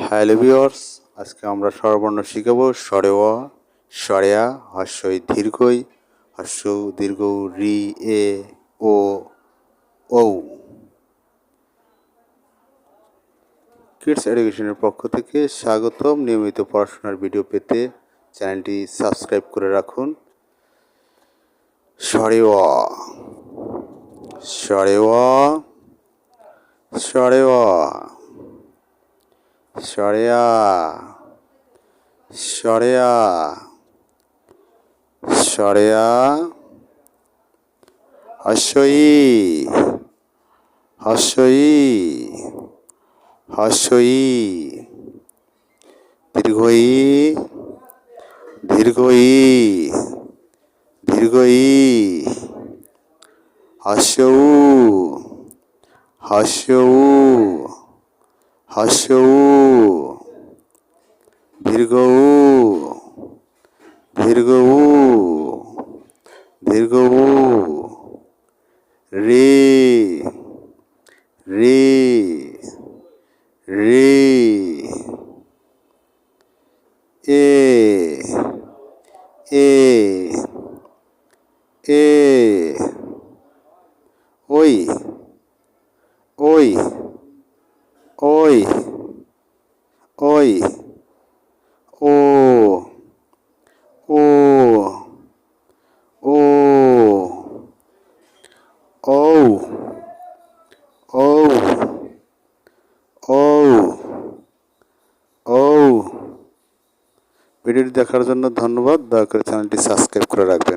Hello viewers, আজকে আমরা স্বরবর্ণ শিখাবো স্বরে অ, স্বরে আ, হস্যই দীর্ঘই, হস্য দীর্ঘ রি, এ, ও, ঔ। কিডস এডুকেশনের পক্ষ থেকে স্বাগতম। নিয়মিত পড়াশোনার ভিডিও পেতে চ্যানেলটি সাবস্ক্রাইব করে রাখুন। স্বরে অ, স্বরে অ, স্বরে অ, স্বরে আ, স্বরে আ, স্বরে আ, হস্যই, হস্যই, হস্যই, দীর্ঘই, দীর্ঘই, দীর্ঘই, হস্যৌ, হস্যৌ, হস্যৌ, দীর্ঘৌ, দীর্ঘৌ, দীর্ঘৌ, রে, রে, রে, এ, এ, এ, ওই, ওই, ওই, ওই, ও, ও, ও, ঔ, ঔ, ঔ, ঔ। ভিডিওটি দেখার জন্য ধন্যবাদ। দয়া করে চ্যানেলটি সাবস্ক্রাইব করে রাখবেন।